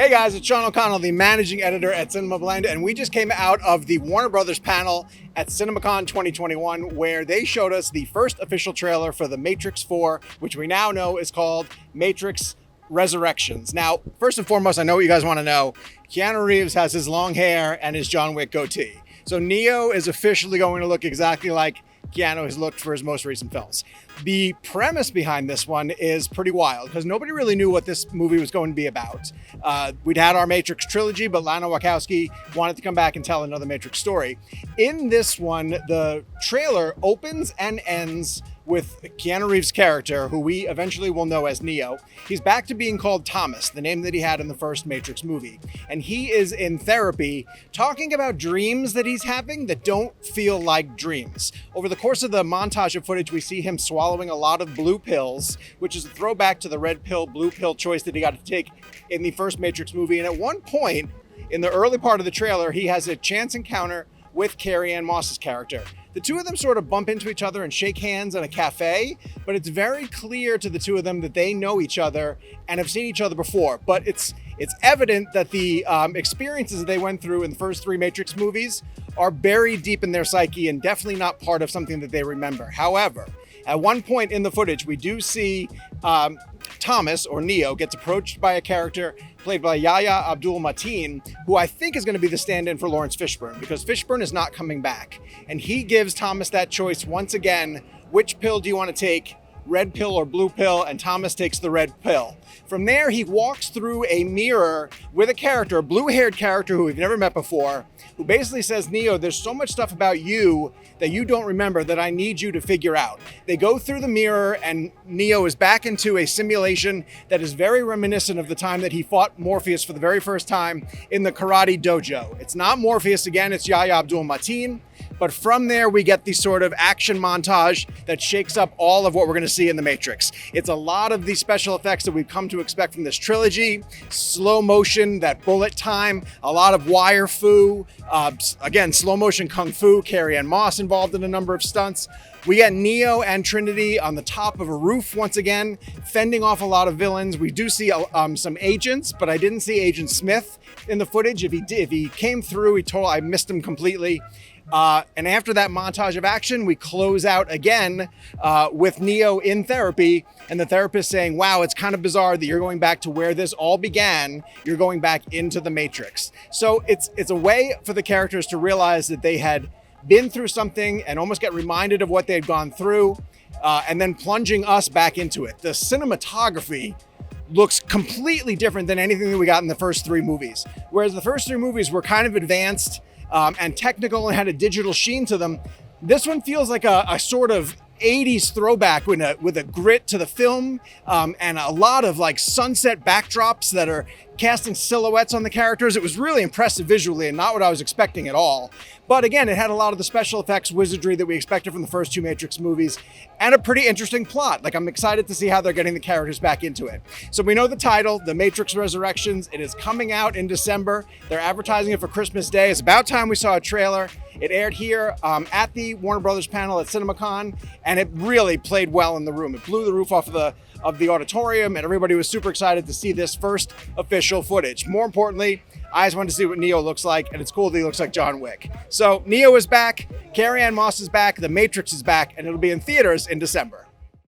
Hey guys, it's Sean O'Connell, the managing editor at CinemaBlend, and we just came out of the Warner Brothers panel at CinemaCon 2021, where they showed us the first official trailer for The Matrix 4, which we now know is called Matrix Resurrections. Now, first and foremost, I know what you guys want to know. Keanu Reeves has his long hair and his John Wick goatee. So Neo is officially going to look exactly like Keanu has looked for his most recent films. The premise behind this one is pretty wild because nobody really knew what this movie was going to be about. We'd had our Matrix trilogy, but Lana Wachowski wanted to come back and tell another Matrix story. In this one, the trailer opens and ends with Keanu Reeves' character, who we eventually will know as Neo. He's back to being called Thomas, the name that he had in the first Matrix movie. And he is in therapy talking about dreams that he's having that don't feel like dreams. Over the course of the montage of footage, we see him swallowing a lot of blue pills, which is a throwback to the red pill, blue pill choice that he got to take in the first Matrix movie. And at one point, in the early part of the trailer, he has a chance encounter with Carrie-Anne Moss's character. The two of them sort of bump into each other and shake hands in a cafe, but it's very clear to the two of them that they know each other and have seen each other before. But it's evident that the experiences that they went through in the first three Matrix movies are buried deep in their psyche and definitely not part of something that they remember. However, at one point in the footage, we do see Thomas, or Neo, gets approached by a character played by Yahya Abdul-Mateen, who I think is going to be the stand-in for Lawrence Fishburne, because Fishburne is not coming back. And he gives Thomas that choice once again: which pill do you want to take, red pill or blue pill? And Thomas takes the red pill. From there, he walks through a mirror with a character, a blue-haired character who we've never met before, who basically says, Neo, there's so much stuff about you that you don't remember that I need you to figure out. They go through the mirror and Neo is back into a simulation that is very reminiscent of the time that he fought Morpheus for the very first time in the karate dojo. It's not Morpheus again, it's Yahya Abdul-Mateen. But from there, we get the sort of action montage that shakes up all of what we're going to see in The Matrix. It's a lot of the special effects that we've come to expect from this trilogy. Slow motion, that bullet time, a lot of wire fu. Again, slow motion kung fu, Carrie-Anne Moss involved in a number of stunts. We get Neo and Trinity on the top of a roof once again, fending off a lot of villains. We do see some agents, but I didn't see Agent Smith in the footage. If he came through, I missed him completely. And after that montage of action, we close out again with Neo in therapy, and the therapist saying, wow, it's kind of bizarre that you're going back to where this all began. You're going back into the Matrix. So it's a way for the characters to realize that they had been through something and almost get reminded of what they'd gone through, and then plunging us back into it. The cinematography looks completely different than anything that we got in the first three movies. Whereas the first three movies were kind of advanced and technical and had a digital sheen to them, this one feels like a sort of 80s throwback with a grit to the film, and a lot of like sunset backdrops that are casting silhouettes on the characters. It was really impressive visually and not what I was expecting at all. But again, it had a lot of the special effects wizardry that we expected from the first two Matrix movies, and a pretty interesting plot. Like, I'm excited to see how they're getting the characters back into it. So we know the title, The Matrix Resurrections. It is coming out in December. They're advertising it for Christmas Day. It's about time we saw a trailer. It aired here at the Warner Brothers panel at CinemaCon, and it really played well in the room. It blew the roof off of the auditorium, and everybody was super excited to see this first official footage. More importantly, I just wanted to see what Neo looks like, and it's cool that he looks like John Wick. So Neo is back, Carrie-Anne Moss is back, The Matrix is back, and it'll be in theaters in December.